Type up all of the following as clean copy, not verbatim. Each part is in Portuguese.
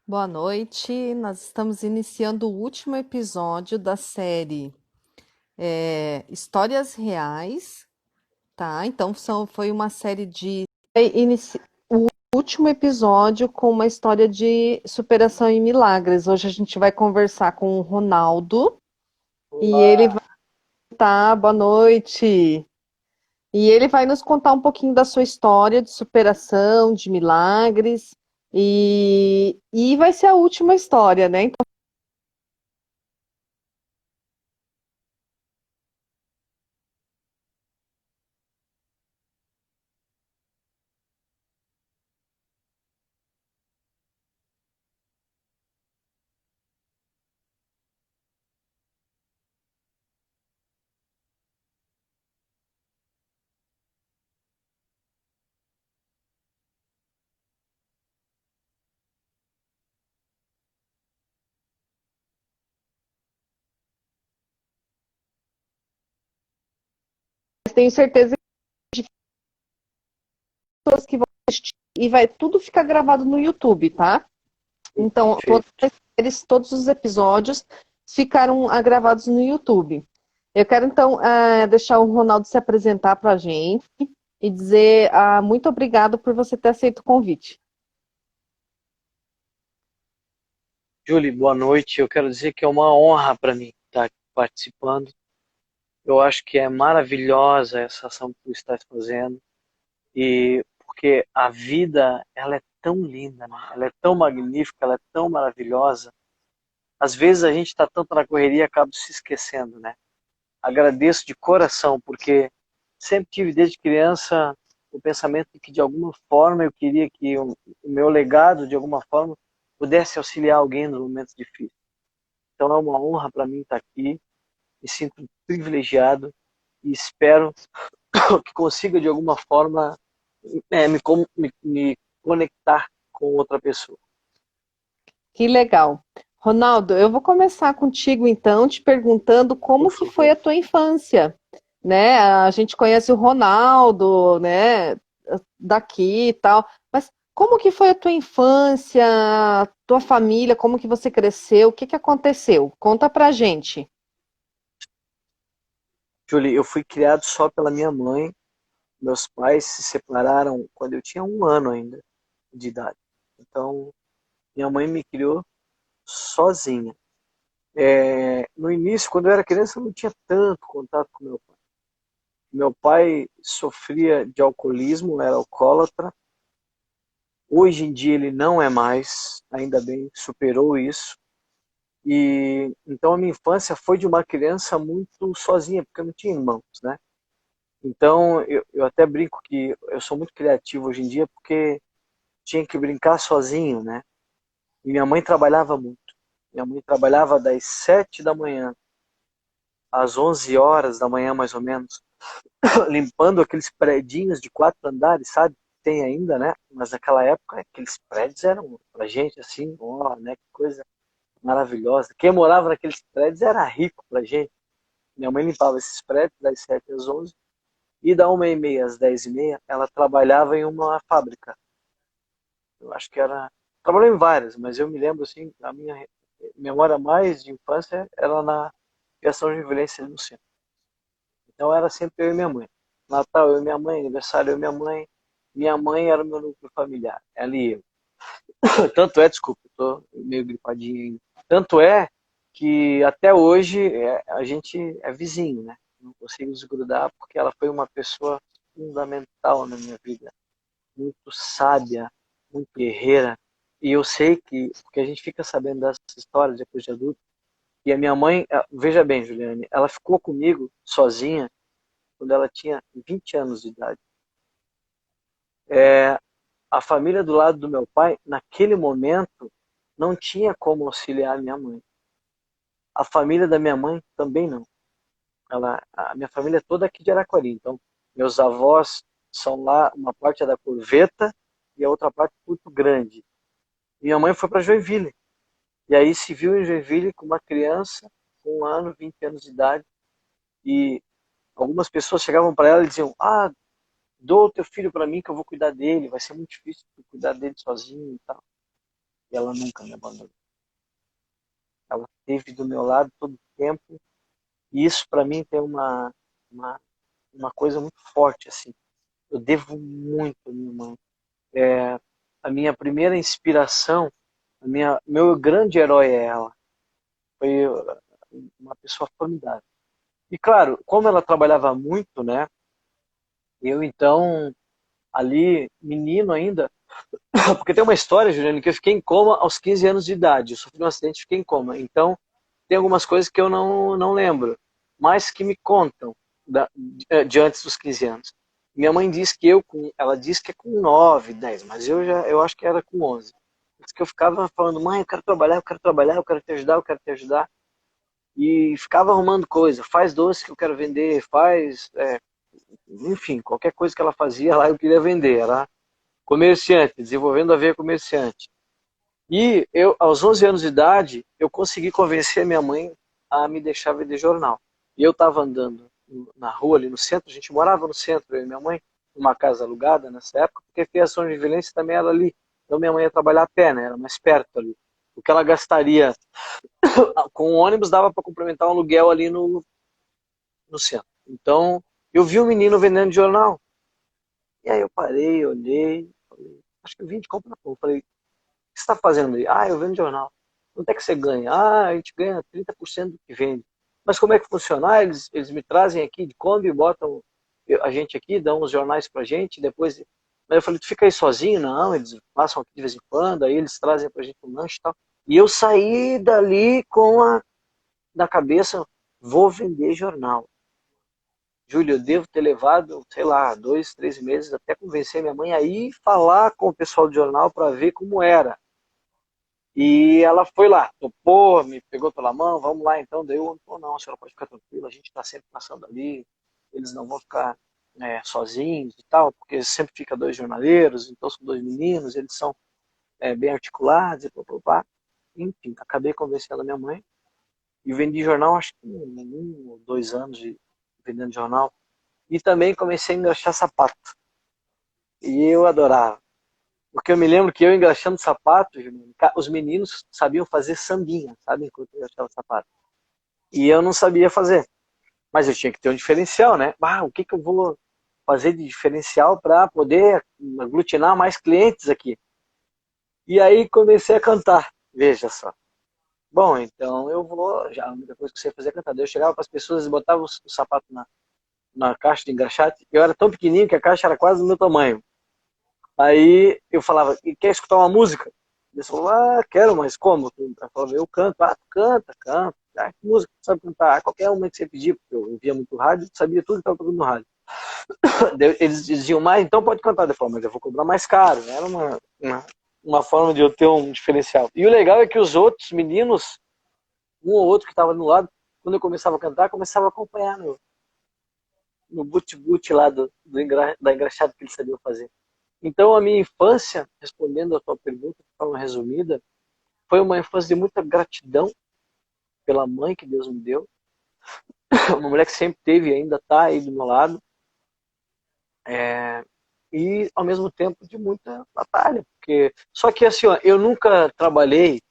Boa noite, nós estamos iniciando o último episódio da série Histórias Reais, tá? Então foi uma série de... O último episódio com uma história de superação em milagres. Hoje a gente vai conversar com o Ronaldo e ele vai estar... Boa noite! E ele vai nos contar um pouquinho da sua história de superação, de milagres, e vai ser a última história, né? Então, tenho certeza que pessoas que vão assistir e vai tudo ficar gravado no YouTube, tá? Então, todos os episódios ficaram gravados no YouTube. Eu quero, então, deixar o Ronaldo se apresentar para a gente e dizer muito obrigado por você ter aceito o convite. Julie, boa noite. Eu quero dizer que é uma honra para mim estar aqui participando. Eu acho que é maravilhosa essa ação que tu estás fazendo, e porque a vida ela é tão linda, né? Ela é tão magnífica, ela é tão maravilhosa. Às vezes a gente está tanto na correria e acaba se esquecendo, né? Agradeço de coração, porque sempre tive desde criança o pensamento de que de alguma forma eu queria que o meu legado de alguma forma pudesse auxiliar alguém nos momentos difíceis. Então é uma honra para mim estar aqui, me sinto privilegiado e espero que consiga de alguma forma me conectar com outra pessoa. Que legal. Ronaldo, eu vou começar contigo então, te perguntando como que foi a tua infância, né? A gente conhece o Ronaldo, né, daqui e tal, mas como que foi a tua infância, tua família, como que você cresceu, o que que aconteceu? Conta pra gente. Julie, eu fui criado só pela minha mãe. Meus pais se separaram quando eu tinha 1 ano ainda de idade. Então, minha mãe me criou sozinha. No início, quando eu era criança, eu não tinha tanto contato com meu pai. Meu pai sofria de alcoolismo, era alcoólatra. Hoje em dia ele não é mais, ainda bem, superou isso. E então a minha infância foi de uma criança muito sozinha, porque eu não tinha irmãos, né? Então eu até brinco que eu sou muito criativo hoje em dia, porque tinha que brincar sozinho, né? E minha mãe trabalhava muito. Minha mãe trabalhava das 7 da manhã às 11 horas da manhã, mais ou menos, limpando aqueles predinhos de 4 andares, sabe? Tem ainda, né? Mas naquela época aqueles prédios eram pra gente assim, ó, né? Que coisa maravilhosa. Quem morava naqueles prédios era rico pra gente. Minha mãe limpava esses prédios das 7 às 11 e da 1h30 às 10h30 ela trabalhava em uma fábrica. Eu acho que era... Trabalhou em várias, mas eu me lembro assim, a minha memória mais de infância era na criação de violência no centro. Então era sempre eu e minha mãe. Natal eu e minha mãe, aniversário eu e minha mãe. Minha mãe era o meu núcleo familiar, ela e eu. Tanto é, desculpa, eu tô meio gripadinho ainda. Tanto é que até hoje a gente é vizinho, né? Não consigo desgrudar porque ela foi uma pessoa fundamental na minha vida. Muito sábia, muito guerreira. E eu sei que, porque a gente fica sabendo dessas histórias depois de adulto, e a minha mãe, veja bem, Juliane, ela ficou comigo sozinha quando ela tinha 20 anos de idade. A família do lado do meu pai, naquele momento, não tinha como auxiliar minha mãe. A família da minha mãe também não. A minha família é toda aqui de Araquari. Então, meus avós são lá, uma parte é da Corveta e a outra parte Porto Grande. Minha mãe foi para Joinville. E aí se viu em Joinville com uma criança, com 1 ano, 20 anos de idade, e algumas pessoas chegavam para ela e diziam: ah, dou o teu filho para mim que eu vou cuidar dele, vai ser muito difícil cuidar dele sozinho e tal. E ela nunca me abandonou. Ela esteve do meu lado todo o tempo, e isso para mim tem uma, uma coisa muito forte, assim. Eu devo muito à minha mãe. A minha primeira inspiração, meu grande herói é ela. Foi uma pessoa formidável. E claro, como ela trabalhava muito, né? Eu então, ali, menino ainda, porque tem uma história, Juliano, que eu fiquei em coma aos 15 anos de idade. Eu sofri um acidente e fiquei em coma. Então, tem algumas coisas que eu não lembro, mas que me contam de antes dos 15 anos. Minha mãe diz que ela diz que é com 9, 10, mas eu acho que era com 11. Diz que eu ficava falando: mãe, eu quero trabalhar, eu quero trabalhar, eu quero te ajudar, eu quero te ajudar. E ficava arrumando coisa, faz doce que eu quero vender, enfim, qualquer coisa que ela fazia lá eu queria vender. Era comerciante, desenvolvendo a veia comerciante. E eu, aos 11 anos de idade, eu consegui convencer a minha mãe a me deixar vender jornal. E eu estava andando na rua, ali no centro, a gente morava no centro, eu e minha mãe, numa casa alugada nessa época, porque a Fiação de Violência também era ali. Então minha mãe ia trabalhar a pé, né? Era mais perto ali. O que ela gastaria com o ônibus dava para complementar um aluguel ali no centro. Então eu vi um menino vendendo jornal. E aí eu parei, olhei, falei: acho que eu vim de compra pão. Falei: o que você está fazendo aí? Ah, eu vendo jornal. Quanto é que você ganha? Ah, a gente ganha 30% do que vende. Mas como é que funciona? Ah, eles me trazem aqui de Kombi, botam a gente aqui, dão os jornais pra gente, depois... Mas eu falei: tu fica aí sozinho? Não, eles passam aqui de vez em quando, aí eles trazem pra gente um lanche e tal. E eu saí dali com na cabeça: vou vender jornal. Júlio, eu devo ter levado, sei lá, 2, 3 meses até convencer minha mãe a ir falar com o pessoal do jornal para ver como era. E ela foi lá, topou, me pegou pela mão: vamos lá então. Daí eu falei: não, a senhora pode ficar tranquila, a gente está sempre passando ali, eles não vão ficar sozinhos e tal, porque sempre fica 2 jornaleiros, então são 2 meninos, eles são bem articulados e pá. Enfim, acabei convencendo a minha mãe e vendi jornal, acho que 1 ou 2 anos de vendendo jornal. E também comecei a engraxar sapato. E eu adorava. Porque eu me lembro que eu engraxando sapato, os meninos sabiam fazer sambinha, sabe? Enquanto eu engraxava sapato. E eu não sabia fazer. Mas eu tinha que ter um diferencial, né? Ah, o que eu vou fazer de diferencial para poder aglutinar mais clientes aqui? E aí comecei a cantar. Veja só. Bom, então eu vou. Já a única coisa que eu sei fazer é cantar. Daí eu chegava para as pessoas e botava o sapato na caixa de engraxate. Eu era tão pequenininho que a caixa era quase do meu tamanho. Aí eu falava: quer escutar uma música? Eles falavam: ah, quero, mas como? Eu falava: eu canto. Ah, tu canta, canta. Ah, que música tu sabe cantar? Ah, qualquer uma que você pedir, porque eu ouvia muito rádio, sabia tudo que estava tocando no rádio. Eles diziam: mais, então pode cantar. Eu falava: mas eu vou cobrar mais caro. Era uma forma de eu ter um diferencial. E o legal é que os outros meninos, um ou outro que estava no lado, quando eu começava a cantar, começava a acompanhar no boot lá da engraxada que eles sabiam fazer. Então, a minha infância, respondendo a tua pergunta de forma resumida, foi uma infância de muita gratidão pela mãe que Deus me deu, uma mulher que sempre teve e ainda está aí do meu lado, e ao mesmo tempo de muita batalha, porque só que assim, ó, eu nunca trabalhei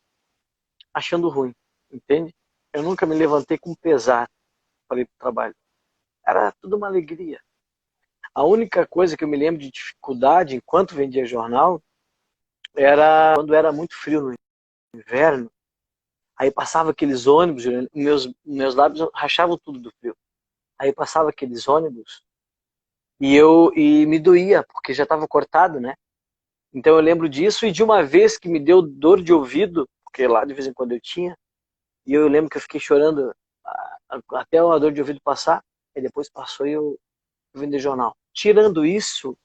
achando ruim, entende? Eu nunca me levantei com pesar para ir para o trabalho. Era tudo uma alegria. A única coisa que eu me lembro de dificuldade enquanto vendia jornal era quando era muito frio no inverno. Aí passava aqueles ônibus, meus lábios rachavam tudo do frio. Aí passava aqueles ônibus e me doía, porque já estava cortado, né? Então eu lembro disso e de uma vez que me deu dor de ouvido, porque lá de vez em quando eu tinha, e eu lembro que eu fiquei chorando até a dor de ouvido passar, e depois passou e eu vendi jornal. Tirando isso,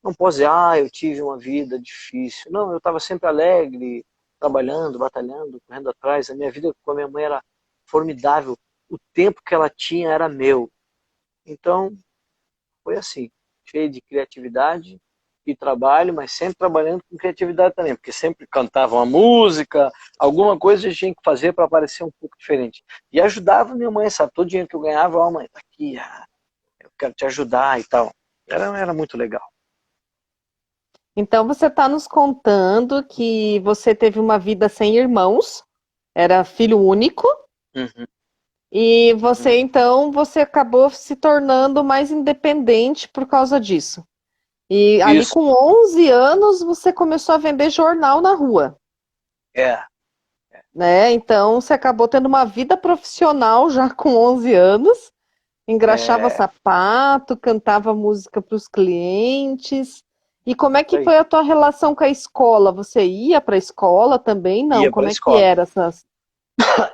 não posso dizer: ah, eu tive uma vida difícil. Não, eu estava sempre alegre, trabalhando, batalhando, correndo atrás. A minha vida com a minha mãe era formidável. O tempo que ela tinha era meu. Então, foi assim, cheio de criatividade e trabalho, mas sempre trabalhando com criatividade também, porque sempre cantava uma música, alguma coisa a gente tinha que fazer para parecer um pouco diferente. E ajudava minha mãe, sabe? Todo dinheiro que eu ganhava, ó, mãe, tá aqui, eu quero te ajudar e tal. Era muito legal. Então você está nos contando que você teve uma vida sem irmãos, era filho único, Uhum, e uhum. você então você acabou se tornando mais independente por causa disso. E ali Isso, com 11 anos você começou a vender jornal na rua, é, né? Então você acabou tendo uma vida profissional já com 11 anos, engraxava é, sapato, cantava música para os clientes. E como é isso que aí. foi a tua relação com a escola? Você ia para a escola também? Não, Ia para como a é que escola. era essas?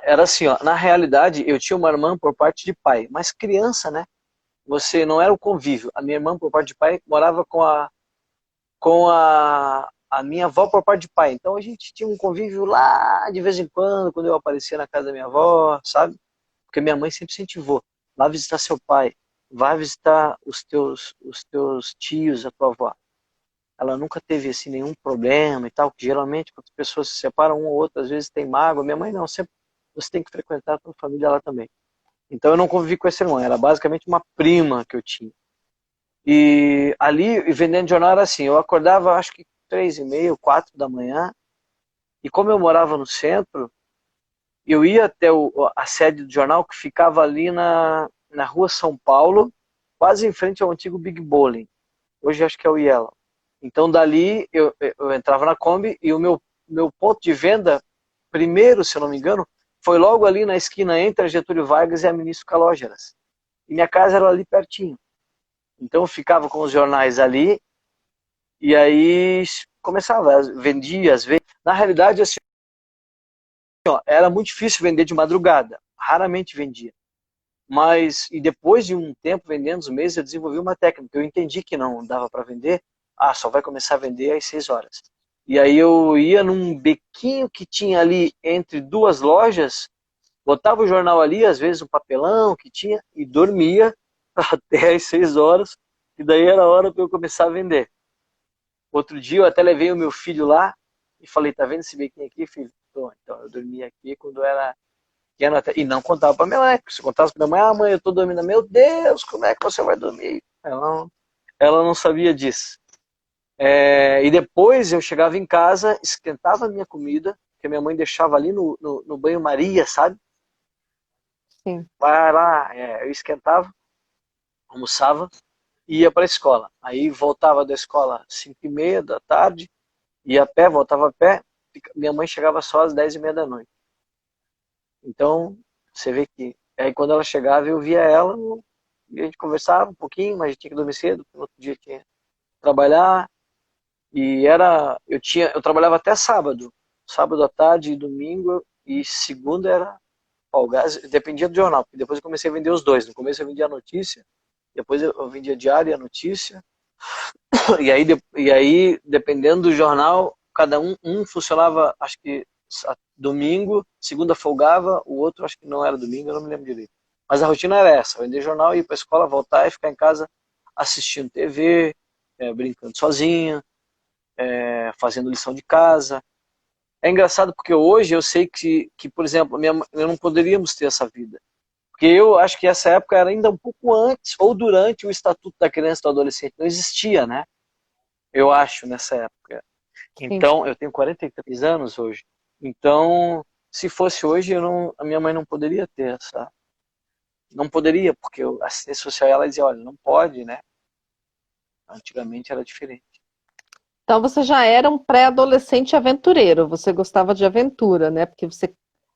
Era assim, ó, na realidade, eu tinha uma irmã por parte de pai, mas criança, né? Você não era o convívio. A minha irmã por parte de pai morava com a minha avó por parte de pai. Então a gente tinha um convívio lá de vez em quando eu aparecia na casa da minha avó, sabe? Porque minha mãe sempre incentivou. Vá visitar seu pai, vá visitar os teus tios, a tua avó. Ela nunca teve assim nenhum problema e tal, que geralmente quando as pessoas se separam um ou outro, às vezes tem mágoa. Minha mãe não, sempre você tem que frequentar a tua família lá também. Então eu não convivi com essa irmã, era basicamente uma prima que eu tinha. E ali, vendendo jornal era assim, eu acordava acho que 3h30, 4 da manhã, e como eu morava no centro, eu ia até a sede do jornal, que ficava ali na rua São Paulo, quase em frente ao antigo Big Bowling. Hoje acho que é o Yellow. Então dali eu entrava na Kombi e o meu ponto de venda, primeiro, se eu não me engano, foi logo ali na esquina entre a Getúlio Vargas e a Ministro Calógeras. E minha casa era ali pertinho. Então eu ficava com os jornais ali e aí começava, vendia às vezes. Na realidade, assim, ó, era muito difícil vender de madrugada. Raramente vendia. Mas, e depois de um tempo vendendo os meses, eu desenvolvi uma técnica. Eu entendi que não dava para vender. Ah, só vai começar a vender às 6 horas. E aí eu ia num bequinho que tinha ali entre duas lojas, botava o jornal ali, às vezes um papelão que tinha, e dormia até às 6 horas. E daí era a hora para eu começar a vender. Outro dia eu até levei o meu filho lá e falei, tá vendo esse bequinho aqui, filho? Tô. Então eu dormia aqui quando era pequeno até, e não contava pra minha mãe. Se contasse pra minha mãe, ah, mãe, eu tô dormindo. Meu Deus, como é que você vai dormir? Ela não sabia disso. E depois eu chegava em casa, esquentava a minha comida, que a minha mãe deixava ali no banho-maria, sabe? Sim. Vai lá, eu esquentava, almoçava e ia para a escola. Aí voltava da escola às 5h30 da tarde, ia a pé, voltava a pé. Minha mãe chegava só às 10h30 da noite. Então, você vê que. Aí quando ela chegava, eu via ela, e a gente conversava um pouquinho, mas a gente tinha que dormir cedo, no outro dia tinha que trabalhar. E eu trabalhava até sábado. Sábado à tarde e domingo, e segunda era folga. Dependia do jornal, porque depois eu comecei a vender os dois. No começo eu vendia a notícia, depois eu vendia diário e a notícia. E aí, dependendo do jornal, cada um funcionava, acho que domingo, segunda folgava, o outro acho que não era domingo, eu não me lembro direito. Mas a rotina era essa, vender jornal, ir para a escola, voltar e ficar em casa assistindo TV, brincando sozinho, fazendo lição de casa. É engraçado porque hoje eu sei que por exemplo, eu não poderíamos ter essa vida. Porque eu acho que essa época era ainda um pouco antes ou durante o Estatuto da Criança e do Adolescente. Não existia, né? Eu acho, nessa época. Sim. Então, eu tenho 43 anos hoje. Então, se fosse hoje, a minha mãe não poderia ter essa. Não poderia, porque a assistência social ela dizia: olha, não pode, né? Antigamente era diferente. Então você já era um pré-adolescente aventureiro, você gostava de aventura, né? Porque você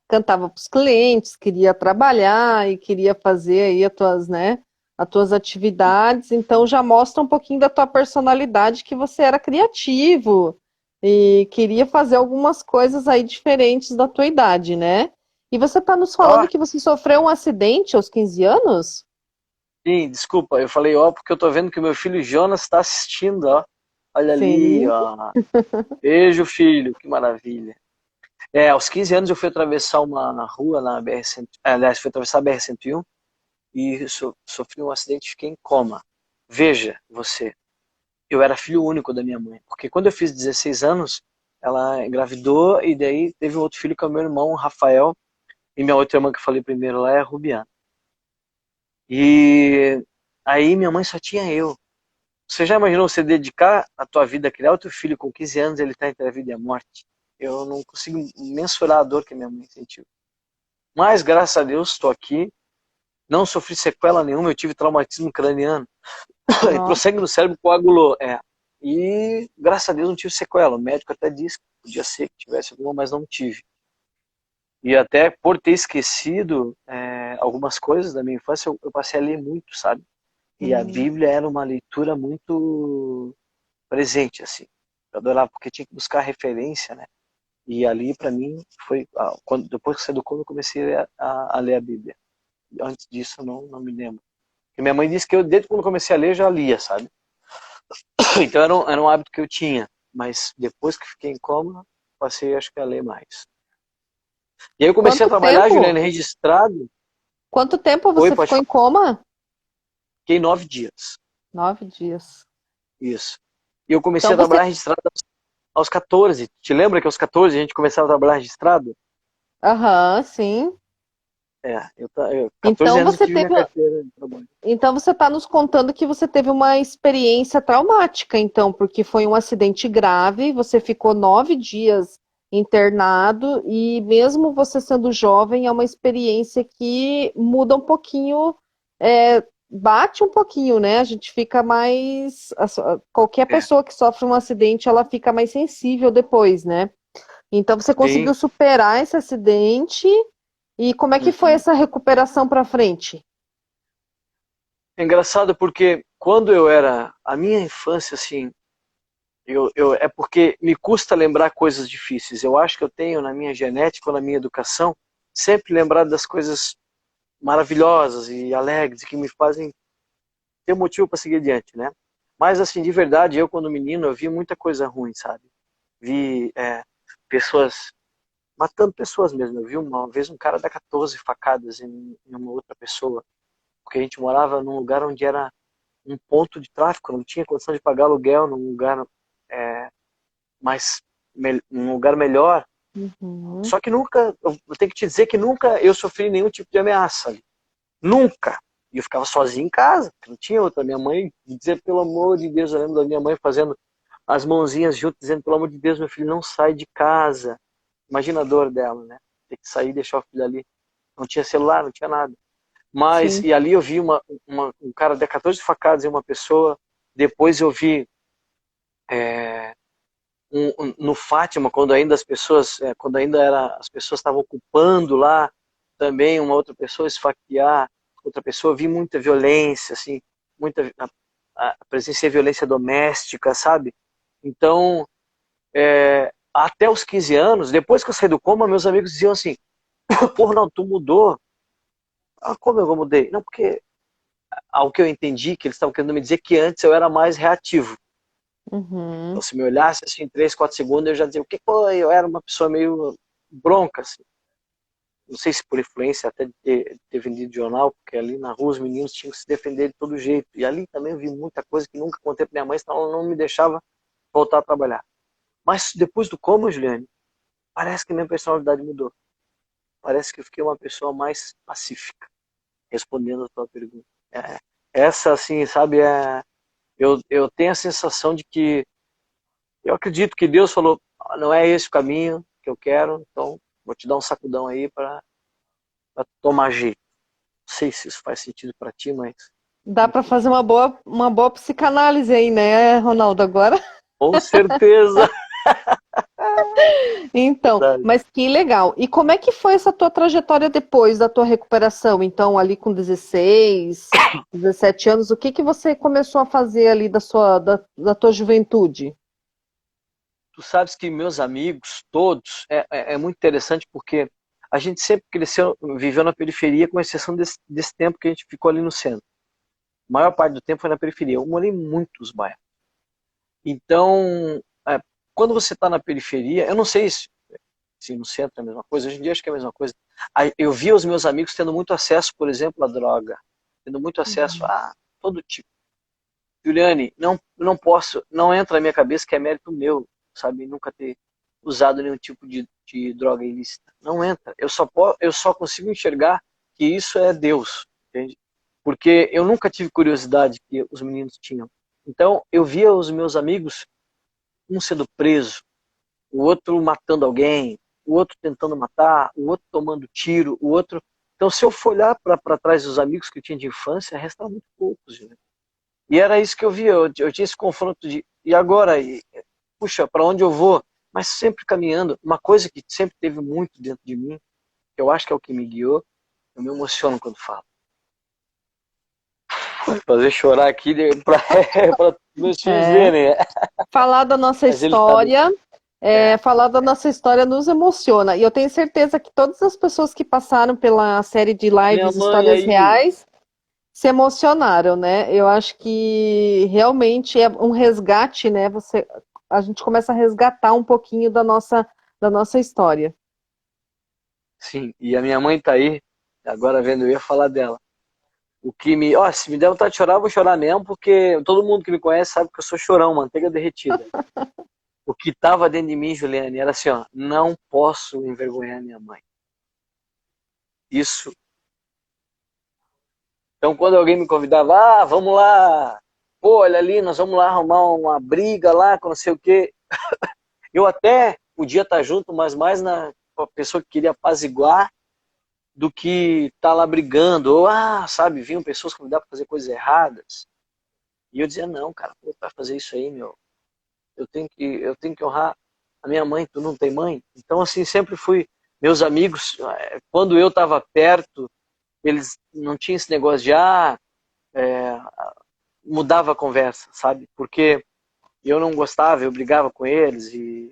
cantava para os clientes, queria trabalhar e queria fazer aí as tuas, né, as tuas atividades, então já mostra um pouquinho da tua personalidade que você era criativo e queria fazer algumas coisas aí diferentes da tua idade, né? E você está nos Ó, falando que você sofreu um acidente aos 15 anos? sim, desculpa, eu falei ó, porque eu tô vendo que o meu filho Jonas está assistindo, ó. Olha ali, Sim. ó. Beijo, filho, que maravilha. Aos 15 anos eu fui atravessar uma rua na BR-100, aliás, fui atravessar a BR-101 e sofri um acidente e fiquei em coma. Veja você, eu era filho único da minha mãe. Porque quando eu fiz 16 anos, ela engravidou e daí teve um outro filho que é o meu irmão, Rafael, e minha outra irmã que eu falei primeiro lá é a Rubiana. E aí minha mãe só tinha eu. Você já imaginou você dedicar a tua vida a criar outro filho com 15 anos, ele tá entre a vida e a morte? Eu não consigo mensurar a dor que minha mãe sentiu. Mas, graças a Deus, estou aqui. Não sofri sequela nenhuma, eu tive traumatismo craniano. Entrou Nossa. sangue no cérebro, coagulou. E, graças a Deus, não tive sequela. O médico até disse que podia ser que tivesse alguma, mas não tive. E até por ter esquecido algumas coisas da minha infância, eu passei a ler muito, sabe? E a Hum. Bíblia era uma leitura muito presente, assim. Eu adorava, porque tinha que buscar referência, né? E ali, para mim, foi depois que você educou, eu comecei a ler a Bíblia. Antes disso, eu não me lembro. Porque minha mãe disse que eu, desde quando comecei a ler, já lia, sabe? Então era um hábito que eu tinha. Mas depois que fiquei em coma, passei, acho que, a ler mais. E aí eu comecei a Quanto trabalhar, tempo? Juliana, registrado. Quanto tempo Oi, você pode ficou em falar. coma? Fiquei 9 dias. 9 dias. Isso. E eu comecei Então a você, trabalhar registrado aos 14. Te lembra que aos 14 a gente começava a trabalhar registrado? aham, sim. Eu 14 Então anos eu você tive minha teve, carteira de trabalho. então você está nos contando que você teve uma experiência traumática, então, porque foi um acidente grave, você ficou 9 dias internado e mesmo você sendo jovem, é uma experiência que muda um pouquinho, bate um pouquinho, né? A gente fica mais, qualquer É, pessoa que sofre um acidente, ela fica mais sensível depois, né? Então você sim. conseguiu superar esse acidente e como é que foi Uhum. essa recuperação para frente? É engraçado porque quando eu era. A minha infância, assim. É porque me custa lembrar coisas difíceis. Eu acho que eu tenho na minha genética ou na minha educação sempre lembrar das coisas maravilhosas e alegres que me fazem ter motivo para seguir adiante, né? Mas, assim, de verdade, eu, quando menino, eu vi muita coisa ruim, sabe? Vi pessoas matando pessoas mesmo. Eu vi uma vez um cara dar 14 facadas em uma outra pessoa, porque a gente morava num lugar onde era um ponto de tráfico, não tinha condição de pagar aluguel num lugar é, mais num lugar melhor. Uhum. Só que nunca, eu tenho que te dizer que nunca eu sofri nenhum tipo de ameaça ali. Nunca. E eu ficava sozinho em casa, não tinha outra. Minha mãe dizia, pelo amor de Deus, eu lembro da minha mãe fazendo as mãozinhas juntas, dizendo, pelo amor de Deus, meu filho, não sai de casa. Imagina a dor dela, né? Ter que sair e deixar o filho ali. Não tinha celular, não tinha nada. Mas, Sim. e ali eu vi um cara de 14 facadas em uma pessoa. Depois eu vi no Fátima, quando ainda as pessoas, as pessoas estavam ocupando lá, também uma outra pessoa esfaquear outra pessoa, vi muita violência, assim, muita presenciei violência doméstica, sabe? Então, até os 15 anos, depois que eu saí do coma, meus amigos diziam assim, porra, não, tu mudou. Ah, como eu mudei? Não, porque ao que eu entendi, que eles estavam querendo me dizer que antes eu era mais reativo. Então, Uhum. se me olhasse assim, 3, 4 segundos, eu já dizia, o que foi? Eu era uma pessoa meio bronca, assim. Não sei se por influência até de ter vendido jornal, porque ali na rua os meninos tinham que se defender de todo jeito. E ali também eu vi muita coisa que nunca contei pra minha mãe, senão ela não me deixava voltar a trabalhar. Mas depois do coma, Juliane, parece que minha personalidade mudou. Parece que eu fiquei uma pessoa mais pacífica, respondendo a tua pergunta. É, essa, assim, sabe, eu tenho a sensação de que eu acredito que Deus falou, não é esse o caminho que eu quero, então vou te dar um sacudão aí para tomar jeito. Não sei se isso faz sentido para ti, mas Dá para enfim. fazer uma boa psicanálise aí, né, Ronaldo, agora? Com certeza. Então, Verdade. mas que legal. E como é que foi essa tua trajetória depois da tua recuperação? Então, ali com 16, 17 anos, o que que você começou a fazer ali da tua juventude? Tu sabes que meus amigos, todos, é muito interessante porque a gente sempre cresceu, viveu na periferia, com exceção desse tempo que a gente ficou ali no centro. A maior parte do tempo foi na periferia. Eu morei em muitos bairros. Então, quando você está na periferia, eu não sei se no centro é a mesma coisa, hoje em dia acho que é a mesma coisa. Eu via os meus amigos tendo muito acesso, por exemplo, à droga, tendo muito acesso a todo tipo. Juliane, não posso, não entra na minha cabeça que é mérito meu, sabe? Nunca ter usado nenhum tipo de droga ilícita. Não entra. Eu só consigo enxergar que isso é Deus, entende? Porque eu nunca tive curiosidade que os meninos tinham. Então, eu via os meus amigos, um sendo preso, o outro matando alguém, o outro tentando matar, o outro tomando tiro, o outro. Então, se eu for olhar para trás dos amigos que eu tinha de infância, restaram muito poucos, né? E era isso que eu via, eu tinha esse confronto de, e agora? Puxa, para onde eu vou? Mas sempre caminhando. Uma coisa que sempre teve muito dentro de mim, que eu acho que é o que me guiou, eu me emociono quando falo. Fazer chorar aqui para meus filhos verem. Falar da nossa Mas ele tá bem. história, É, falar da nossa história nos emociona. E eu tenho certeza que todas as pessoas que passaram pela série de minha lives mãe Histórias aí, Reais se emocionaram, né? Eu acho que realmente é um resgate, né? A gente começa a resgatar um pouquinho da nossa história. sim, e a minha mãe tá aí, agora vendo, eu ia falar dela. O que me. Ó, se me der vontade de chorar, eu vou chorar mesmo, porque todo mundo que me conhece sabe que eu sou chorão, manteiga derretida. O que tava dentro de mim, Juliane, era assim, ó, não posso envergonhar minha mãe. Isso. Então, quando alguém me convidava, vamos lá, pô, olha ali, nós vamos lá arrumar uma briga lá, com não sei o quê. Eu até podia estar junto, mas mais na com a pessoa que queria apaziguar do que estar lá brigando. Ou, sabe, vinham pessoas convidar para fazer coisas erradas. E eu dizia, não, cara, pô, vai fazer isso aí, meu. Eu tenho que honrar a minha mãe, tu não tem mãe? Então, assim, sempre fui. Meus amigos, quando eu estava perto, eles não tinham esse negócio de, mudava a conversa, sabe? Porque eu não gostava, eu brigava com eles e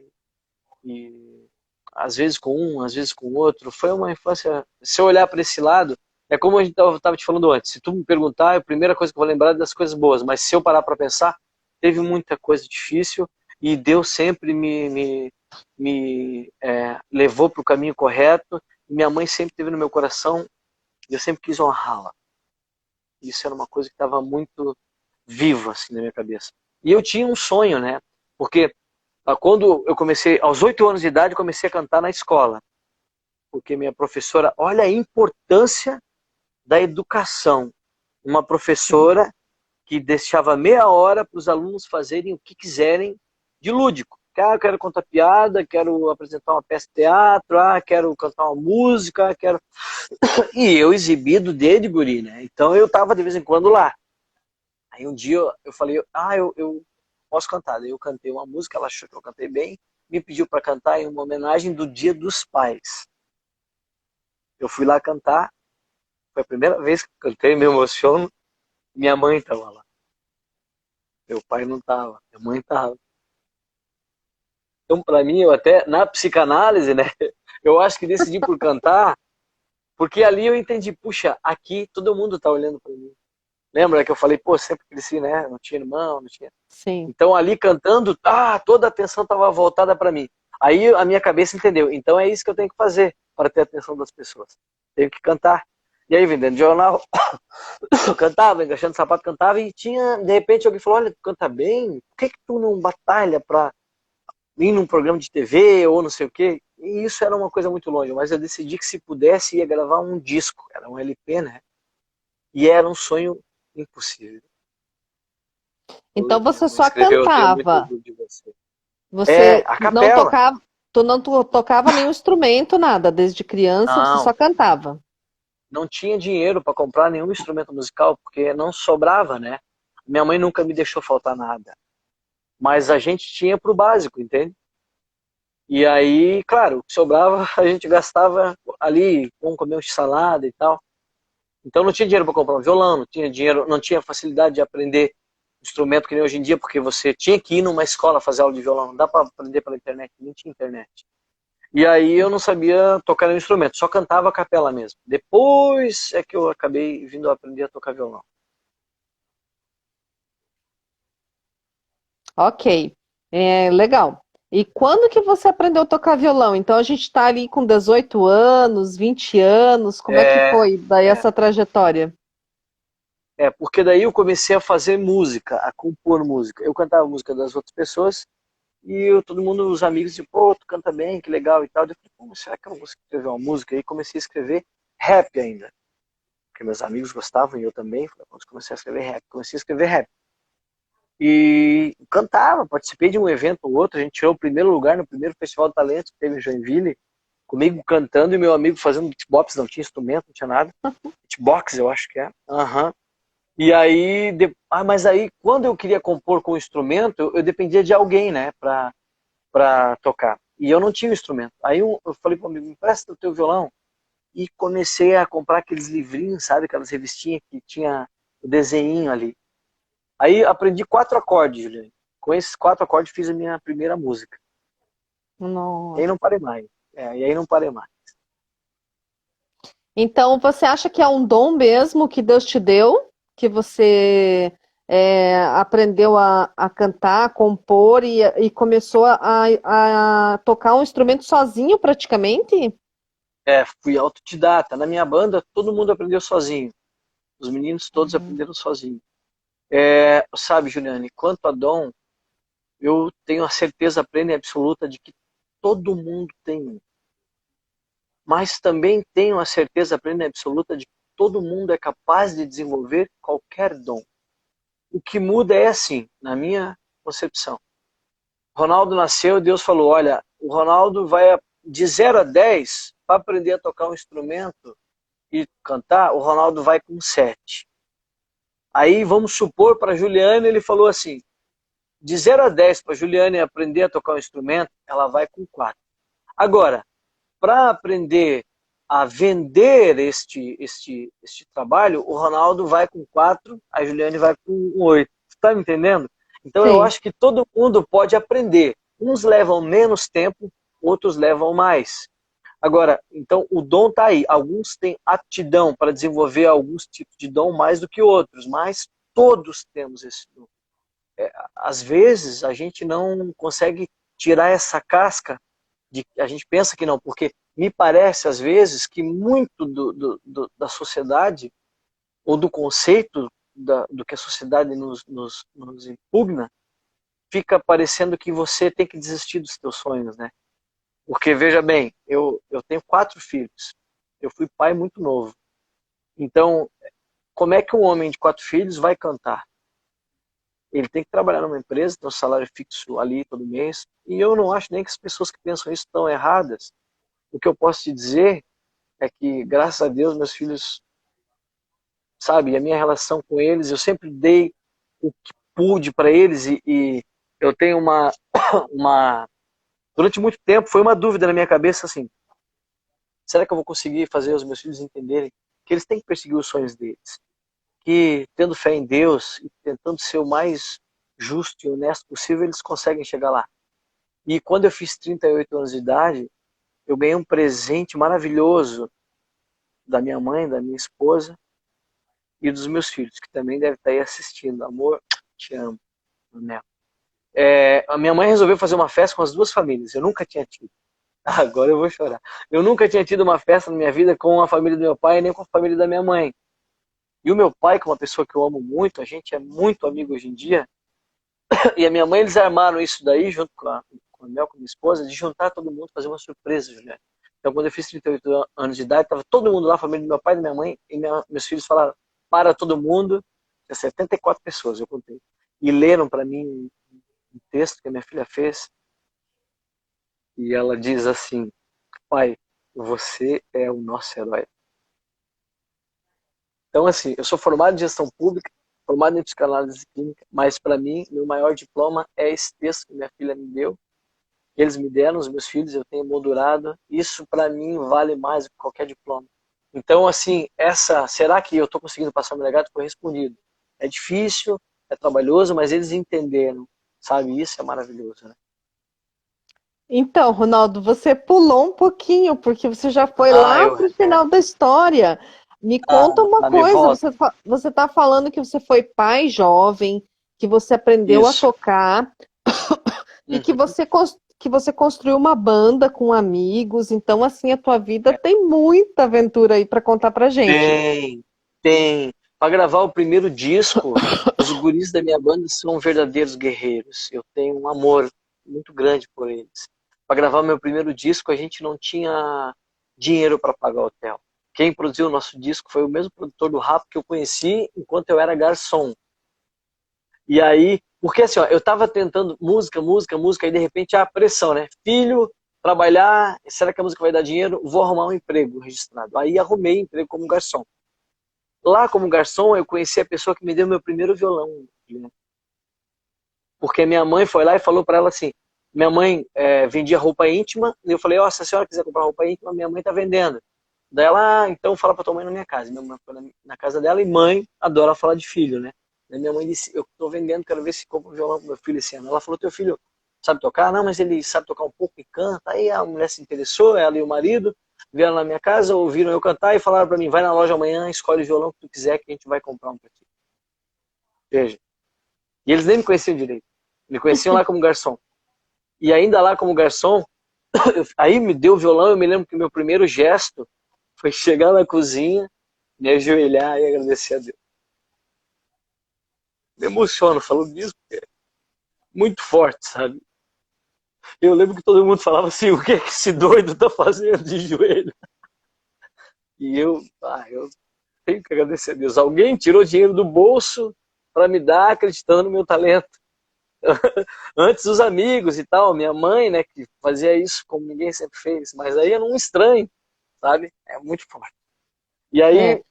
às vezes com um, às vezes com o outro. Foi uma infância. Se eu olhar para esse lado, é como a gente estava te falando antes. Se tu me perguntar, a primeira coisa que eu vou lembrar é das coisas boas. Mas se eu parar para pensar, teve muita coisa difícil e Deus sempre me levou para o caminho correto. Minha mãe sempre teve no meu coração e eu sempre quis honrá-la. Isso era uma coisa que estava muito viva assim na minha cabeça. E eu tinha um sonho, né? Porque quando eu comecei, aos 8 anos de idade, comecei a cantar na escola. Porque minha professora, olha a importância da educação. Uma professora que deixava meia hora para os alunos fazerem o que quiserem de lúdico. Eu quero contar piada, quero apresentar uma peça de teatro, quero cantar uma música, quero. E eu exibido desde guri, né? Então eu estava de vez em quando lá. Aí um dia eu falei, eu posso cantar. Daí eu cantei uma música, ela achou que eu cantei bem, me pediu para cantar em uma homenagem do Dia dos Pais. Eu fui lá cantar, foi a primeira vez que eu cantei, me emociono. Minha mãe estava lá. Meu pai não estava, minha mãe estava. Então, para mim, eu até, na psicanálise, né, eu acho que decidi por cantar, porque ali eu entendi, puxa, aqui todo mundo está olhando para mim. Lembra que eu falei, pô, sempre cresci, né, não tinha irmão, não tinha. Sim. Então, ali cantando, toda a atenção estava voltada para mim. Aí a minha cabeça entendeu, então é isso que eu tenho que fazer para ter a atenção das pessoas. Tenho que cantar. E aí, vendendo jornal, eu cantava, engaixando sapato, cantava, e tinha, de repente, alguém falou, olha, tu canta bem, por que tu não batalha para ir num programa de TV ou não sei o quê? E isso era uma coisa muito longe, mas eu decidi que se pudesse ia gravar um disco, era um LP, né? E era um sonho impossível. Então Minha você mãe só escreveu, eu tenho muito cantava. orgulho de você. Você A não capela. tocava, tu não tocava nenhum instrumento, nada, desde criança, você Não, só cantava. não tinha dinheiro para comprar nenhum instrumento musical, porque não sobrava, né? Minha mãe nunca me deixou faltar nada. Mas a gente tinha pro básico, entende? E aí, claro, o que sobrava a gente gastava ali, vamos comer um salada e tal. Então não tinha dinheiro para comprar um violão, não tinha dinheiro, não tinha facilidade de aprender instrumento que nem hoje em dia, porque você tinha que ir numa escola fazer aula de violão, não dá para aprender pela internet, nem tinha internet. E aí eu não sabia tocar nenhum instrumento, só cantava a capela mesmo. Depois é que eu acabei vindo a aprender a tocar violão. Ok, legal. E quando que você aprendeu a tocar violão? Então a gente está ali com 18 anos, 20 anos, como é que É, foi daí é. essa trajetória? porque daí eu comecei a fazer música, a compor música. Eu cantava música das outras pessoas todo mundo, os amigos, tipo, pô, tu canta bem, que legal e tal. Eu falei, pô, será que eu não vou escrever uma música? E comecei a escrever rap ainda, porque meus amigos gostavam e eu também. Comecei a escrever rap, comecei a escrever rap. E cantava, participei de um evento ou outro, a gente tirou o primeiro lugar no primeiro Festival de Talentos que teve em Joinville, comigo cantando e meu amigo fazendo beatbox, não tinha instrumento, não tinha nada. Beatbox, eu acho que é. Uhum. E aí, mas aí quando eu queria compor com o instrumento, eu dependia de alguém, né, pra tocar. E eu não tinha o instrumento. Aí eu falei pro amigo, me empresta o teu violão. E comecei a comprar aqueles livrinhos, sabe, aquelas revistinhas que tinha o desenho ali. Aí aprendi 4 acordes, Juliane. Com esses 4 acordes fiz a minha primeira música. E aí Nossa. não parei mais. E aí não parei mais. Então, você acha que é um dom mesmo que Deus te deu? Que você aprendeu a cantar, a compor e começou a tocar um instrumento sozinho praticamente? Fui autodidata. Na minha banda, todo mundo aprendeu sozinho. Os meninos todos aprenderam sozinho. Sabe, Juliane, quanto a dom, eu tenho a certeza plena e absoluta de que todo mundo tem um. Mas também tenho a certeza plena e absoluta de que todo mundo é capaz de desenvolver qualquer dom. O que muda é assim, na minha concepção. Ronaldo nasceu, Deus falou, olha, o Ronaldo vai de 0 a 10 para aprender a tocar um instrumento e cantar, o Ronaldo vai com 7. Aí vamos supor para a Juliane, ele falou assim, de 0 a 10 para a Juliane aprender a tocar um instrumento, ela vai com 4. Agora, para aprender a vender este trabalho, o Ronaldo vai com 4, a Juliane vai com 8. Está me entendendo? Então eu Sim. acho que todo mundo pode aprender. Uns levam menos tempo, outros levam mais. Agora, então o dom está aí. Alguns têm aptidão para desenvolver alguns tipos de dom mais do que outros, mas todos temos esse dom. Às vezes a gente não consegue tirar essa casca a gente pensa que não, porque me parece às vezes que muito da sociedade ou do conceito do que a sociedade nos impugna fica parecendo que você tem que desistir dos seus sonhos, né? Porque veja bem, eu tenho 4 filhos, eu fui pai muito novo, então como é que um homem de 4 filhos vai cantar? Ele tem que trabalhar numa empresa, ter um salário fixo ali todo mês, e eu não acho nem que as pessoas que pensam isso estão erradas. O que eu posso te dizer é que, graças a Deus, meus filhos, sabe, a minha relação com eles, eu sempre dei o que pude para eles e eu tenho uma... Durante muito tempo foi uma dúvida na minha cabeça, assim, será que eu vou conseguir fazer os meus filhos entenderem que eles têm que perseguir os sonhos deles? Que, tendo fé em Deus e tentando ser o mais justo e honesto possível, eles conseguem chegar lá. E quando eu fiz 38 anos de idade, eu ganhei um presente maravilhoso da minha mãe, da minha esposa e dos meus filhos, que também devem estar aí assistindo. Amor, te amo, Anel. A minha mãe resolveu fazer uma festa com as 2 famílias. Eu nunca tinha tido. Agora eu vou chorar. Eu nunca tinha tido uma festa na minha vida com a família do meu pai, nem com a família da minha mãe. E o meu pai, que é uma pessoa que eu amo muito, a gente é muito amigo hoje em dia, e a minha mãe, eles armaram isso daí, junto com a Mel, com a minha esposa, de juntar todo mundo, fazer uma surpresa, Juliana. Então, quando eu fiz 38 anos de idade, estava todo mundo lá, a família do meu pai e da minha mãe, e meus filhos falaram, para todo mundo, 74 pessoas, eu contei, e leram para mim um texto que a minha filha fez, e ela diz assim, pai, você é o nosso herói. Então, assim, eu sou formado em gestão pública, formado em psicanálise clínica, mas para mim, meu maior diploma é esse texto que minha filha me deu, que eles me deram, os meus filhos, eu tenho moldurado. Isso para mim vale mais do que qualquer diploma. Então, assim, será que eu estou conseguindo passar o meu legado? Foi respondido. É difícil, é trabalhoso, mas eles entenderam, sabe? Isso é maravilhoso, né? Então, Ronaldo, você pulou um pouquinho, porque você já foi Ah, lá eu. para o final da história. Me conta uma Me coisa, volta. você está falando que você foi pai jovem, que você aprendeu a Isso. tocar e que Uhum. que você construiu uma banda com amigos. Então, assim, a tua vida tem muita aventura aí para contar pra gente. Tem, tem. Para gravar o primeiro disco, os guris da minha banda são verdadeiros guerreiros. Eu tenho um amor muito grande por eles. Para gravar meu primeiro disco, a gente não tinha dinheiro para pagar hotel. Quem produziu o nosso disco foi o mesmo produtor do rap que eu conheci enquanto eu era garçom. E aí, porque assim, ó, eu tava tentando música, aí de repente a pressão, né? Filho, trabalhar, será que a música vai dar dinheiro? Vou arrumar um emprego registrado. Aí arrumei emprego como garçom. Lá como garçom, eu conheci a pessoa que me deu meu primeiro violão. Porque minha mãe foi lá e falou para ela assim, minha mãe vendia roupa íntima, e eu falei, ó, se a senhora quiser comprar roupa íntima, minha mãe tá vendendo. Daí ela, então fala pra tua mãe na minha casa. Minha mãe foi na casa dela, e mãe adora falar de filho, né? Daí minha mãe disse, eu tô vendendo, quero ver se compra um violão pro meu filho esse ano. Ela falou, teu filho sabe tocar? Não, mas ele sabe tocar um pouco e canta. Aí a mulher se interessou, ela e o marido, vieram na minha casa, ouviram eu cantar e falaram pra mim, vai na loja amanhã, escolhe o violão que tu quiser que a gente vai comprar um pra ti. Veja. E eles nem me conheciam direito. Me conheciam lá como garçom. E ainda lá como garçom, aí me deu o violão, eu me lembro que o meu primeiro gesto foi chegar na cozinha, me ajoelhar e agradecer a Deus. Me emociono falando disso, porque é muito forte, sabe? Eu lembro que todo mundo falava assim, o que é que esse doido tá fazendo de joelho? E eu tenho que agradecer a Deus. Alguém tirou dinheiro do bolso para me dar, acreditando no meu talento. Antes os amigos e tal, minha mãe, né, que fazia isso como ninguém sempre fez, mas aí era um estranho, sabe? É muito forte. E É. aí,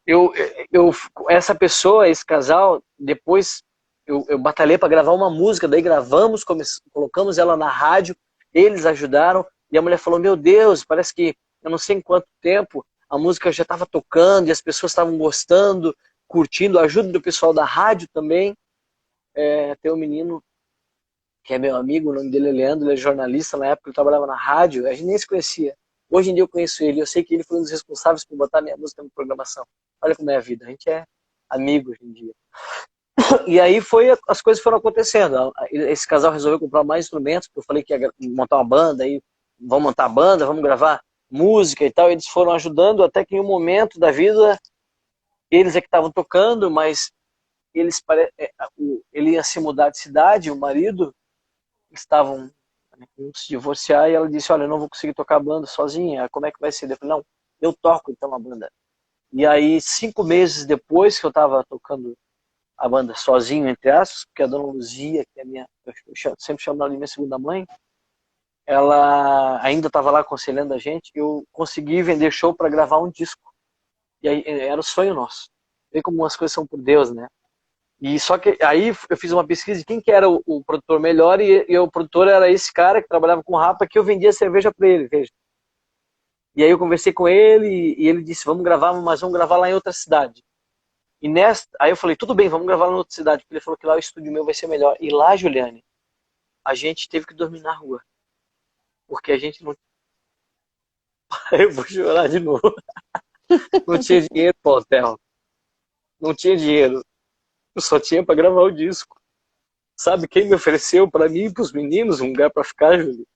eu, eu essa pessoa, esse casal, depois eu batalhei para gravar uma música, daí gravamos, colocamos ela na rádio, eles ajudaram, e a mulher falou, meu Deus, parece que eu não sei em quanto tempo a música já estava tocando e as pessoas estavam gostando, curtindo, a ajuda do pessoal da rádio também. Tem um menino que é meu amigo, o nome dele é Leandro, ele é jornalista, na época ele trabalhava na rádio, a gente nem se conhecia. Hoje em dia eu conheço ele, eu sei que ele foi um dos responsáveis por botar minha música na programação. Olha como é a vida, a gente é amigo hoje em dia. E aí as coisas foram acontecendo. Esse casal resolveu comprar mais instrumentos, porque eu falei que ia montar uma banda, aí vamos montar a banda, vamos gravar música e tal. Eles foram ajudando até que em um momento da vida, eles é que estavam tocando, mas ele ia se mudar de cidade, o marido, estavam indo se divorciar, e ela disse, olha, eu não vou conseguir tocar a banda sozinha, como é que vai ser? Eu falei, não, eu toco então a banda. E aí, 5 meses depois que eu estava tocando a banda sozinho, entre aspas, porque a dona Luzia, que é minha, eu sempre chamo ela de minha segunda mãe, ela ainda estava lá aconselhando a gente, eu consegui vender show para gravar um disco. E aí era o sonho nosso. Vê como as coisas são por Deus, né? E só que aí eu fiz uma pesquisa de quem que era o produtor melhor, e o produtor era esse cara que trabalhava com rapa, que eu vendia cerveja para ele, veja. E aí eu conversei com ele e ele disse, vamos gravar, mas vamos gravar lá em outra cidade. Aí eu falei, tudo bem, vamos gravar lá em outra cidade, porque ele falou que lá o estúdio meu vai ser melhor. E lá, Juliane, a gente teve que dormir na rua, porque a gente não... Eu vou chorar de novo. Não tinha dinheiro pro hotel. Não tinha dinheiro. Eu só tinha para gravar o disco. Sabe quem me ofereceu para mim e pros meninos um lugar para ficar, Júlio?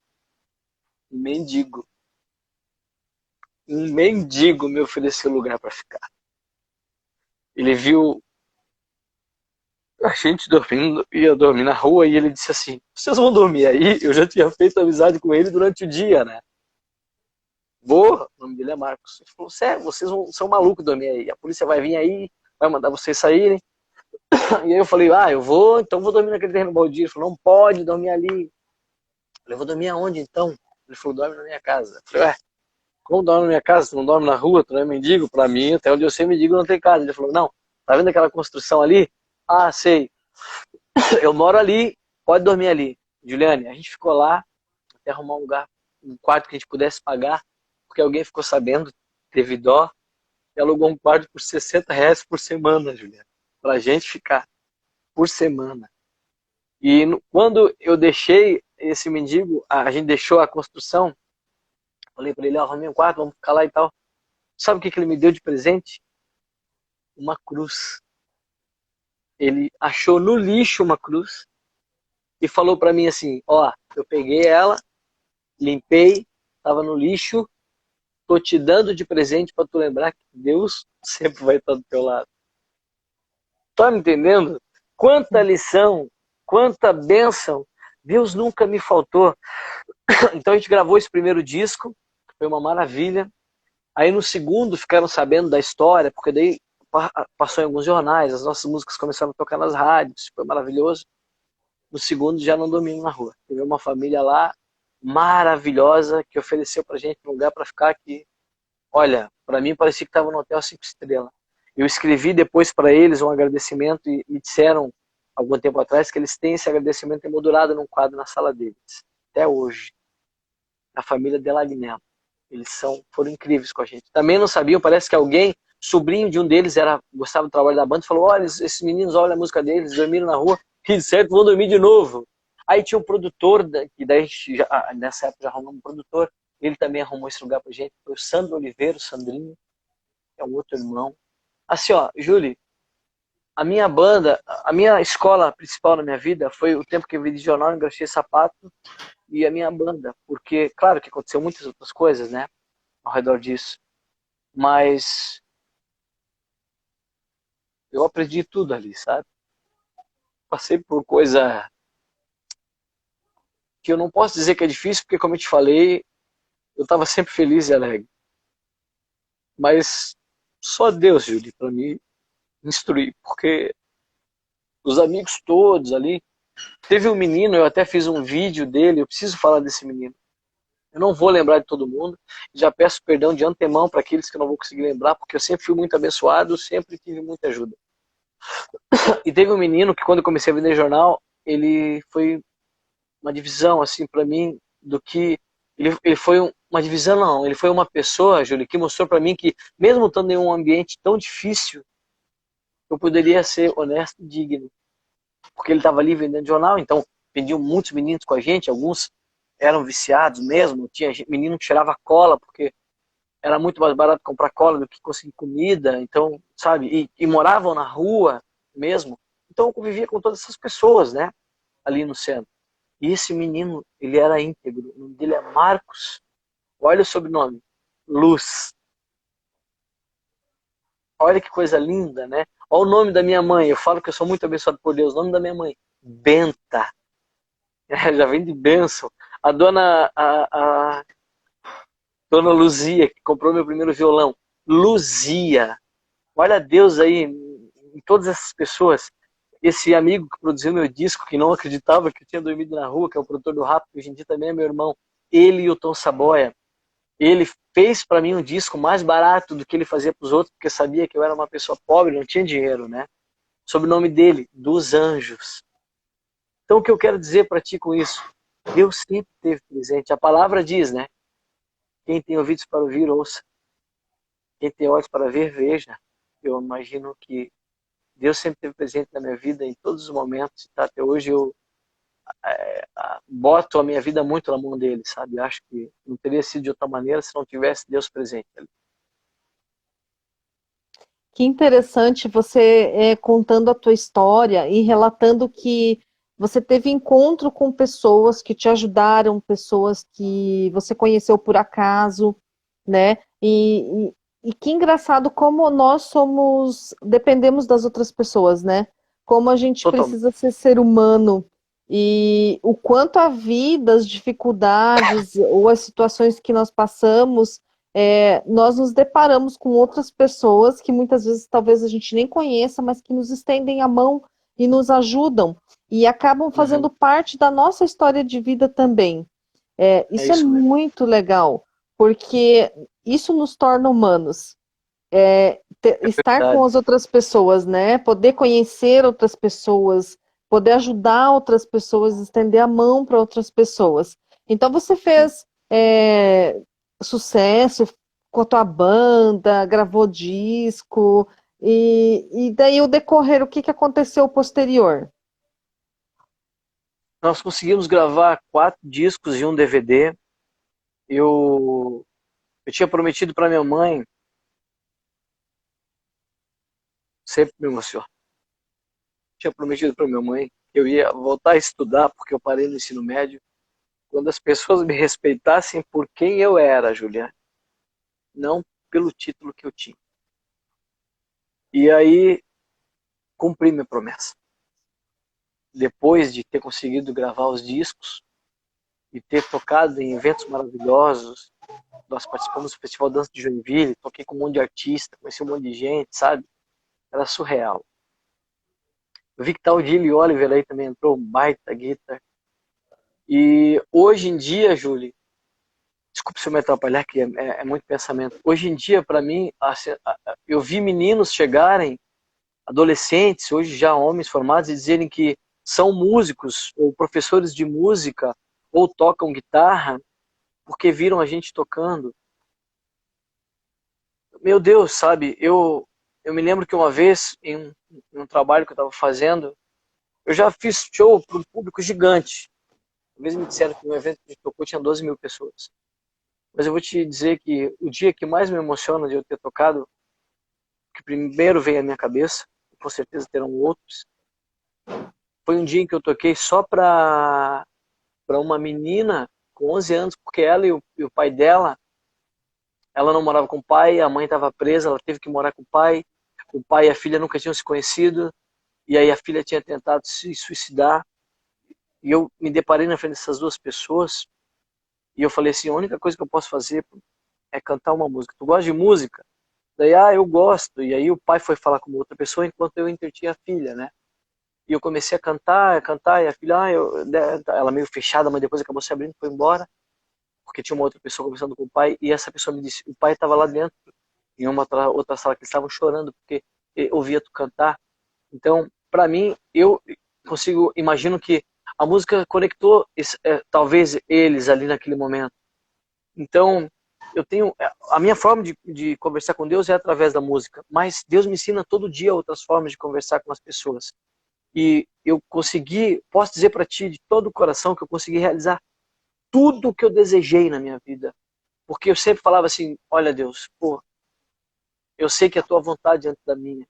Um mendigo. Um mendigo me ofereceu lugar para ficar. Ele viu a gente dormindo, ia dormir na rua, e ele disse assim, vocês vão dormir aí? Eu já tinha feito amizade com ele durante o dia, né? Vou, o nome dele é Marcos. Ele falou, sério, vocês são malucos dormir aí. A polícia vai vir aí, vai mandar vocês saírem. E aí eu falei, eu vou, então vou dormir naquele terreno baldio. Ele falou, não pode dormir ali. Eu falei, vou dormir aonde então? Ele falou, dorme na minha casa. Eu falei, como dorme na minha casa? Tu não dorme na rua? Tu não é mendigo? Pra mim, até onde eu sei, mendigo não tem casa. Ele falou, não, tá vendo aquela construção ali? Ah, sei. Eu moro ali, pode dormir ali. Juliane, a gente ficou lá até arrumar um lugar, um quarto que a gente pudesse pagar, porque alguém ficou sabendo, teve dó, e alugou um quarto por R$ 60 por semana, Juliane, pra gente ficar por semana. E quando eu deixei esse mendigo, a gente deixou a construção, falei pra ele, arrumei um quarto, vamos ficar lá e tal. Sabe o que ele me deu de presente? Uma cruz. Ele achou no lixo uma cruz e falou pra mim assim, eu peguei ela, limpei, tava no lixo, tô te dando de presente para tu lembrar que Deus sempre vai estar do teu lado. Tá me entendendo? Quanta lição, quanta bênção. Deus nunca me faltou. Então a gente gravou esse primeiro disco, foi uma maravilha. Aí no segundo ficaram sabendo da história, porque daí passou em alguns jornais, as nossas músicas começaram a tocar nas rádios, foi maravilhoso. No segundo já não dormimos na rua. Teve uma família lá maravilhosa que ofereceu pra gente um lugar para ficar aqui. Olha, para mim parecia que estava no hotel 5 estrelas. Eu escrevi depois para eles um agradecimento e me disseram algum tempo atrás que eles têm esse agradecimento emoldurado num quadro na sala deles. Até hoje. A família Delagnello. Eles foram incríveis com a gente. Também não sabiam, parece que alguém, sobrinho de um deles, gostava do trabalho da banda, falou, olha, esses meninos, olha a música deles, dormiram na rua, que certo, vão dormir de novo. Aí tinha um produtor, que daí nessa época já arrumou um produtor, ele também arrumou esse lugar pra gente, foi o Sandro Oliveira, o Sandrinho, que é um outro irmão. Assim, ó, Júlio, a minha banda, a minha escola principal na minha vida foi o tempo que eu vi de jornal, engraxei sapato, e a minha banda, porque, claro que aconteceu muitas outras coisas, né, ao redor disso, mas eu aprendi tudo ali, sabe? Passei por coisa que eu não posso dizer que é difícil, porque, como eu te falei, eu estava sempre feliz e alegre. Mas só Deus, Júlio, para me instruir, porque os amigos todos ali. Teve um menino, eu até fiz um vídeo dele, eu preciso falar desse menino. Eu não vou lembrar de todo mundo, já peço perdão de antemão para aqueles que eu não vou conseguir lembrar, porque eu sempre fui muito abençoado, sempre tive muita ajuda. E teve um menino que, quando eu comecei a vender jornal, ele foi uma divisão, assim, para mim, do que... Ele foi uma divisão, não, ele foi uma pessoa, Júlio, que mostrou para mim que, mesmo estando em um ambiente tão difícil, eu poderia ser honesto e digno. Porque ele estava ali vendendo jornal, então vendiam muitos meninos com a gente, alguns eram viciados mesmo, tinha menino que tirava cola, porque era muito mais barato comprar cola do que conseguir comida, então, sabe, e moravam na rua mesmo, então eu convivia com todas essas pessoas, né, ali no centro. E esse menino, ele era íntegro, o nome dele é Marcos, olha o sobrenome, Luz. Olha que coisa linda, né? Olha o nome da minha mãe, eu falo que eu sou muito abençoado por Deus, o nome da minha mãe, Benta. Já vem de bênção. A dona Luzia, que comprou meu primeiro violão. Luzia. Olha Deus aí em todas essas pessoas. Esse amigo que produziu meu disco, que não acreditava que eu tinha dormido na rua, que é o produtor do Rap, que hoje em dia também é meu irmão. Ele e o Tom Saboia. Ele fez para mim um disco mais barato do que ele fazia para os outros, porque sabia que eu era uma pessoa pobre, não tinha dinheiro, né? Sob o nome dele, Dos Anjos. Então o que eu quero dizer para ti com isso? Deus sempre esteve presente. A palavra diz, né? Quem tem ouvidos para ouvir, ouça. Quem tem olhos para ver, veja. Eu imagino que Deus sempre esteve presente na minha vida em todos os momentos. Tá? Até hoje eu boto a minha vida muito na mão dele, sabe? Acho que não teria sido de outra maneira se não tivesse Deus presente ali. Que interessante você contando a tua história e relatando que você teve encontro com pessoas que te ajudaram, pessoas que você conheceu por acaso, né? E que engraçado como nós dependemos das outras pessoas, né? Como a gente Totalmente. precisa ser humano e o quanto a vida, as dificuldades ou as situações que nós passamos nós nos deparamos com outras pessoas que muitas vezes talvez a gente nem conheça, mas que nos estendem a mão e nos ajudam e acabam Uhum. fazendo parte da nossa história de vida também. É Isso é isso mesmo. muito legal, porque isso nos torna humanos. É Estar com verdade. as outras pessoas, né? Poder conhecer outras pessoas, poder ajudar outras pessoas, estender a mão para outras pessoas. Então você Sim. fez sucesso com a tua banda, gravou disco, e daí o decorrer, o que que aconteceu posterior? Nós conseguimos gravar 4 discos e um DVD. Eu tinha prometido para minha mãe, sempre me emociona. Tinha prometido para minha mãe que eu ia voltar a estudar porque eu parei no ensino médio quando as pessoas me respeitassem por quem eu era, Juliana, não pelo título que eu tinha. E aí cumpri minha promessa. Depois de ter conseguido gravar os discos e ter tocado em eventos maravilhosos, nós participamos do Festival Dança de Joinville, toquei com um monte de artista, conheci um monte de gente, sabe? Era surreal. Eu vi que tá o Gilly Oliver aí também entrou, um baita guitar. E hoje em dia, Julie, desculpe se eu me atrapalhar, que é muito pensamento. Hoje em dia, para mim, eu vi meninos chegarem, adolescentes, hoje já homens formados, e dizerem que são músicos ou professores de música ou tocam guitarra porque viram a gente tocando. Meu Deus, sabe? Eu me lembro que uma vez, em um trabalho que eu estava fazendo, eu já fiz show para um público gigante. Uma vez me disseram que um evento que a gente tocou tinha 12 mil pessoas. Mas eu vou te dizer que o dia que mais me emociona de eu ter tocado, que primeiro veio à minha cabeça, com certeza terão outros, foi um dia em que eu toquei só para uma menina com 11 anos, porque ela e o pai dela, ela não morava com o pai, a mãe estava presa, ela teve que morar com o pai e a filha nunca tinham se conhecido, e aí a filha tinha tentado se suicidar, e eu me deparei na frente dessas duas pessoas, e eu falei assim, a única coisa que eu posso fazer é cantar uma música. Tu gosta de música? Daí, eu gosto. E aí o pai foi falar com outra pessoa enquanto eu entretinha a filha, né? E eu comecei a cantar, e a filha, ela meio fechada, mas depois acabou se abrindo e foi embora, porque tinha uma outra pessoa conversando com o pai, e essa pessoa me disse, o pai estava lá dentro, em uma outra sala, que eles estavam chorando, porque ouvia tu cantar. Então, para mim, eu consigo, imagino que a música conectou, talvez, eles ali naquele momento. Então, eu tenho a minha forma de conversar com Deus é através da música, mas Deus me ensina todo dia outras formas de conversar com as pessoas. E eu consegui, posso dizer para ti de todo o coração que eu consegui realizar tudo o que eu desejei na minha vida, porque eu sempre falava assim, olha Deus, pô, eu sei que a tua vontade é antes da minha,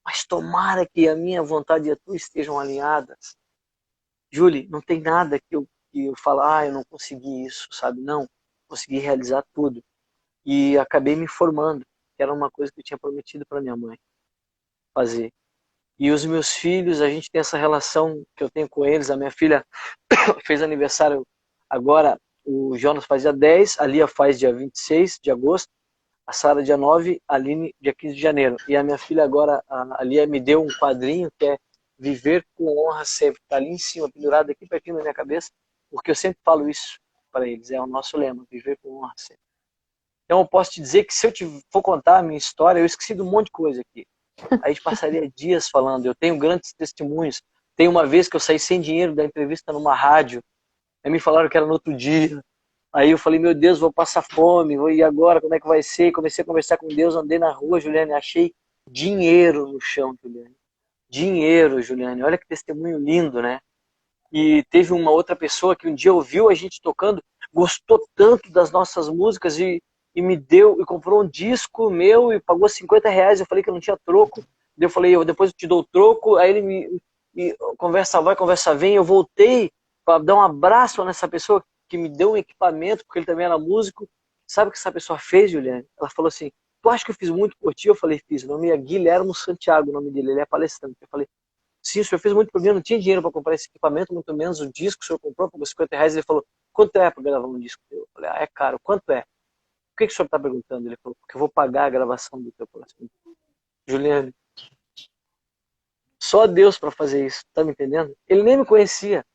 mas tomara que a minha vontade e a tua estejam alinhadas. Julie, não tem nada que eu falo, eu não consegui isso, sabe? Não, consegui realizar tudo. E acabei me formando, que era uma coisa que eu tinha prometido para minha mãe fazer. E os meus filhos, a gente tem essa relação que eu tenho com eles. A minha filha fez aniversário agora, o Jonas faz dia 10, a Lia faz dia 26 de agosto, a Sara dia 9, a Aline dia 15 de janeiro. E a minha filha agora, a Lia, me deu um quadrinho que é Viver com Honra Sempre. Está ali em cima, pendurado aqui pertinho da minha cabeça, porque eu sempre falo isso para eles. É o nosso lema, Viver com Honra Sempre. Então eu posso te dizer que se eu te for contar a minha história, eu esqueci de um monte de coisa aqui. A gente passaria dias falando. Eu tenho grandes testemunhos. Tem uma vez que eu saí sem dinheiro da entrevista numa rádio. Aí me falaram que era no outro dia. Aí eu falei, meu Deus, vou passar fome. E agora, como é que vai ser? Comecei a conversar com Deus, andei na rua, Juliane, achei dinheiro no chão, Juliane. Dinheiro, Juliane. Olha que testemunho lindo, né? E teve uma outra pessoa que um dia ouviu a gente tocando, gostou tanto das nossas músicas e me deu, e comprou um disco meu e pagou R$ 50. Eu falei que eu não tinha troco. Eu falei, depois eu te dou o troco. Aí ele conversa vai, conversa vem. Eu voltei para dar um abraço nessa pessoa que me deu um equipamento, porque ele também era músico. Sabe o que essa pessoa fez, Juliane? Ela falou assim, tu acha que eu fiz muito por ti? Eu falei, fiz. O nome é Guilhermo Santiago, o nome dele. Ele é palestrante. Eu falei, sim, o senhor fez muito por mim, eu não tinha dinheiro para comprar esse equipamento, muito menos o disco, o senhor comprou por R$ 50. Ele falou, quanto é para gravar um disco? Eu falei, é caro, quanto é? Por que o senhor está perguntando? Ele falou, porque eu vou pagar a gravação do teu próximo. Juliane, só Deus para fazer isso, tá me entendendo? Ele nem me conhecia.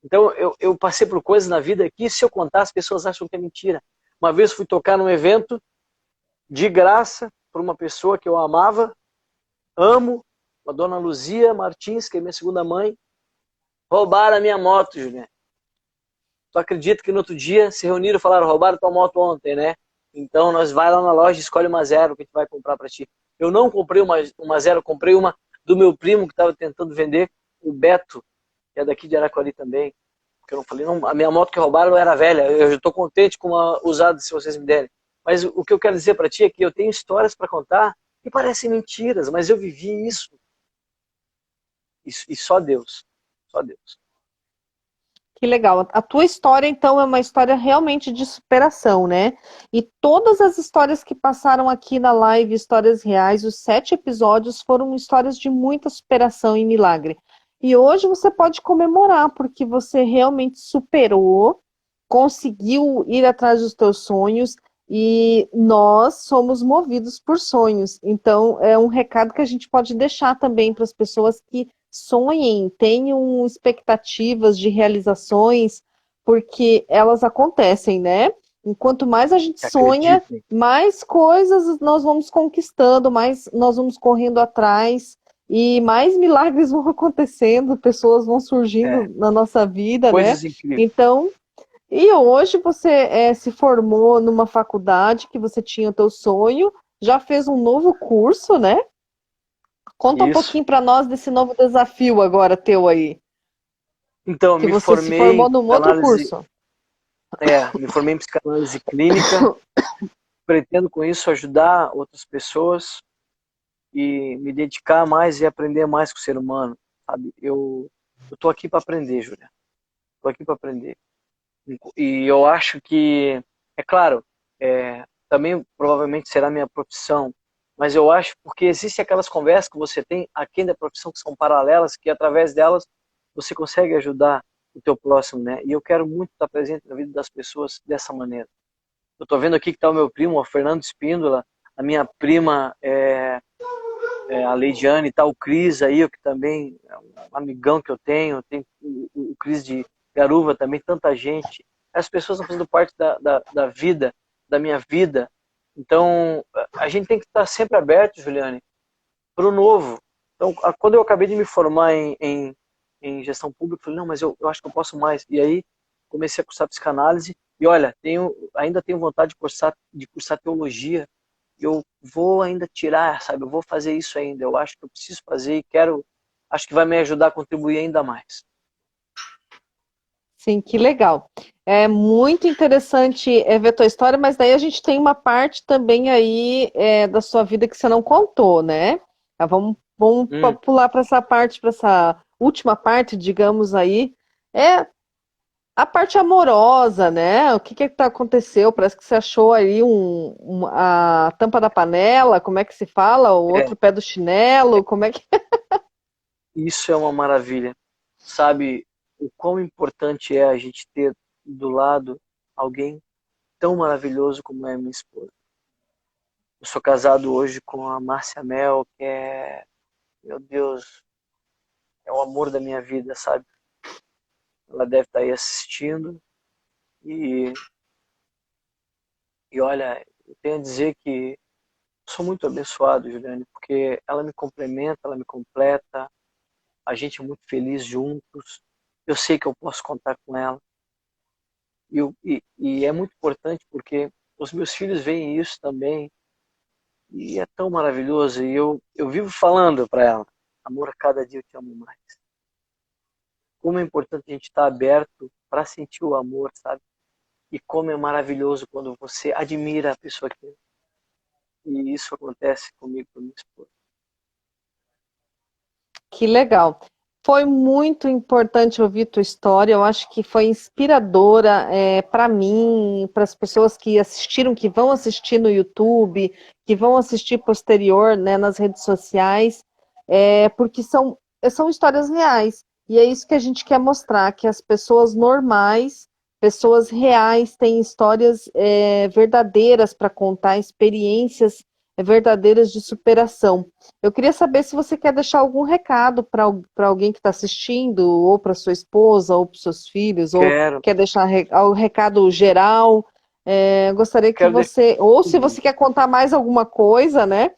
Então eu passei por coisas na vida que, se eu contar, as pessoas acham que é mentira. Uma vez fui tocar num evento de graça para uma pessoa que eu amava, amo, a dona Luzia Martins, que é minha segunda mãe. Roubaram a minha moto, Juliane. Tu acredita que no outro dia se reuniram e falaram, roubaram tua moto ontem, né? Então nós vai lá na loja e escolhe uma zero que a gente vai comprar para ti. Eu não comprei uma zero, comprei uma do meu primo que estava tentando vender, o Beto, que é daqui de Araquari também. Porque eu não falei, não, a minha moto que roubaram era velha. Eu estou contente com uma usada, se vocês me derem. Mas o que eu quero dizer para ti é que eu tenho histórias para contar que parecem mentiras, mas eu vivi isso. E só Deus. Só Deus. Que legal. A tua história, então, é uma história realmente de superação, né? E todas as histórias que passaram aqui na live, histórias reais, os 7 episódios foram histórias de muita superação e milagre. E hoje você pode comemorar, porque você realmente superou, conseguiu ir atrás dos teus sonhos, e nós somos movidos por sonhos. Então, é um recado que a gente pode deixar também para as pessoas que sonhem, tenham expectativas de realizações, porque elas acontecem, né? Enquanto mais a gente Que sonha, acreditem. mais coisas nós vamos conquistando, mais nós vamos correndo atrás e mais milagres vão acontecendo, pessoas vão surgindo É, na nossa vida, né? coisas incríveis. Então, e hoje você se formou numa faculdade que você tinha o teu sonho, já fez um novo curso, né? Conta um Isso. pouquinho para nós desse novo desafio agora teu aí, Então, que me você se formei em formou num outro psicanálise, curso. me formei em psicanálise clínica, pretendo com isso ajudar outras pessoas e me dedicar mais e aprender mais com o ser humano, sabe? Eu tô aqui para aprender, Júlia. Tô aqui para aprender. E eu acho que, é claro, também provavelmente será minha profissão, mas eu acho porque existem aquelas conversas que você tem aqui da profissão que são paralelas, que através delas você consegue ajudar o teu próximo, né? E eu quero muito estar presente na vida das pessoas dessa maneira. Eu tô vendo aqui que tá o meu primo, o Fernando Espíndola, a minha prima, a Leidiane, tá o Cris aí, que também é um amigão que eu tenho, tem o Cris de Garuva também, tanta gente. As pessoas estão fazendo parte da vida, da minha vida. Então, a gente tem que estar sempre aberto, Juliane, para o novo. Então, quando eu acabei de me formar em gestão pública, eu falei, não, mas eu acho que eu posso mais. E aí, comecei a cursar psicanálise. E olha, ainda tenho vontade de cursar teologia. Eu vou ainda tirar, sabe? Eu vou fazer isso ainda. Eu acho que eu preciso fazer e quero. Acho que vai me ajudar a contribuir ainda mais. Sim, que legal. É muito interessante ver tua história, mas daí a gente tem uma parte também aí da sua vida que você não contou, né? Vamos Hum, pular para essa parte, para essa última parte, digamos aí. É a parte amorosa, né? O que aconteceu? Parece que você achou aí a tampa da panela, como é que se fala? O é, outro pé do chinelo, como é que... isso é uma maravilha. Sabe o quão importante é a gente ter do lado alguém tão maravilhoso como é minha esposa. Eu sou casado hoje com a Márcia Mel, que é, meu Deus, é o amor da minha vida, sabe? Ela deve estar aí assistindo e, e olha, eu tenho a dizer que sou muito abençoado, Juliane, porque ela me complementa, ela me completa, a gente é muito feliz juntos. Eu sei que eu posso contar com ela. E é muito importante porque os meus filhos veem isso também e é tão maravilhoso. E eu vivo falando para ela, amor, a cada dia eu te amo mais. Como é importante a gente estar aberto para sentir o amor, sabe? E como é maravilhoso quando você admira a pessoa que é. E isso acontece comigo com minha esposa. Que legal. Foi muito importante ouvir tua história. Eu acho que foi inspiradora para mim, para as pessoas que assistiram, que vão assistir no YouTube, que vão assistir posterior, né, nas redes sociais, porque são histórias reais. E é isso que a gente quer mostrar, que as pessoas normais, pessoas reais, têm histórias verdadeiras para contar, experiências verdadeiras de superação. Eu queria saber se você quer deixar algum recado para alguém que está assistindo, ou para sua esposa, ou para os seus filhos, ou Quero, quer deixar o recado geral. Gostaria que quero deixar você, ou o se você quer seguinte. contar mais alguma coisa, né?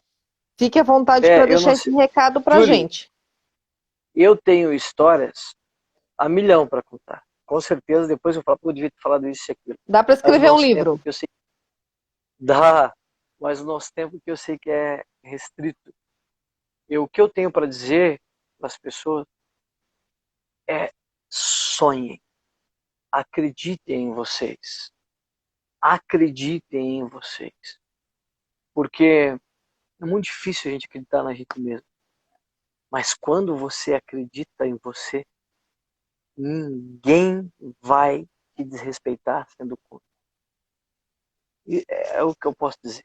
Fique à vontade para Eu deixar não esse sei. recado para a Julie, gente. eu tenho histórias a milhão para contar. Com certeza, depois eu falo, pô, eu devia ter falado isso e aquilo. Dá para Mas o escrever um nosso tempo livro. que eu sei dá, mas o nosso tempo que eu sei que é restrito. O que eu tenho para dizer para as pessoas é sonhem, acreditem em vocês, acreditem em vocês, porque é muito difícil a gente acreditar na gente mesmo, mas quando você acredita em você, ninguém vai te desrespeitar sendo contra. E é o que eu posso dizer.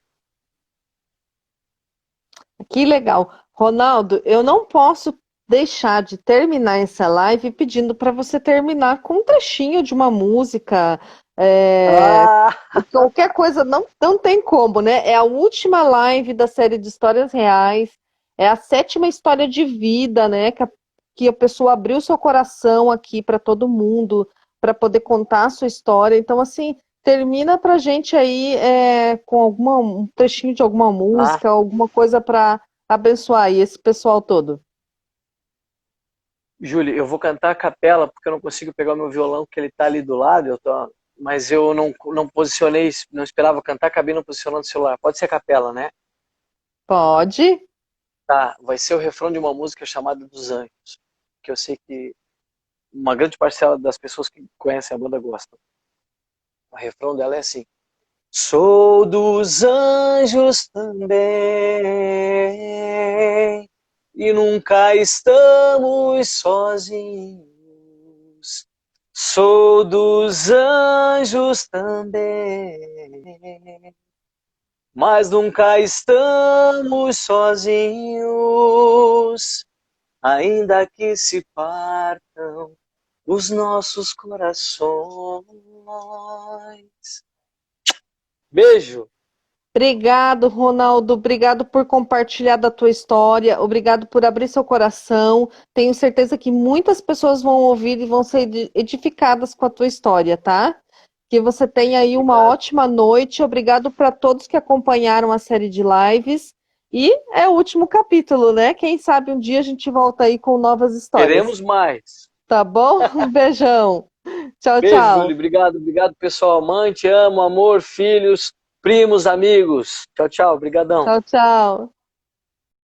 Que legal. Ronaldo, eu não posso deixar de terminar essa live pedindo para você terminar com um trechinho de uma música, Ah, qualquer coisa, não tem como, né? É a última live da série de histórias reais, é a sétima história de vida, né? Que a pessoa abriu seu coração aqui para todo mundo, para poder contar a sua história. Então, assim, termina pra gente aí com um trechinho de alguma ah, música, alguma coisa para abençoar aí esse pessoal todo. Júlio, eu vou cantar a capela porque eu não consigo pegar o meu violão, que ele tá ali do lado, mas eu não posicionei, não esperava cantar, acabei não posicionando o celular. Pode ser a capela, né? Pode? Tá, vai ser o refrão de uma música chamada Dos Anjos, que eu sei que uma grande parcela das pessoas que conhecem a banda gostam. O refrão dela é assim: sou dos anjos também, e nunca estamos sozinhos. Sou dos anjos também, mas nunca estamos sozinhos, ainda que se partam os nossos corações. Beijo! Obrigado, Ronaldo. Obrigado por compartilhar da tua história. Obrigado por abrir seu coração. Tenho certeza que muitas pessoas vão ouvir e vão ser edificadas com a tua história, tá? Que você tenha aí uma Obrigado. ótima noite. Obrigado para todos que acompanharam a série de lives. E é o último capítulo, né? Quem sabe um dia a gente volta aí com novas histórias. Teremos mais. Tá bom? Um beijão. Tchau, Beijo, Júlio. tchau. Obrigado, obrigado, pessoal. Mãe, te amo, amor, filhos, primos, amigos. Tchau, tchau. Obrigadão. Tchau, tchau.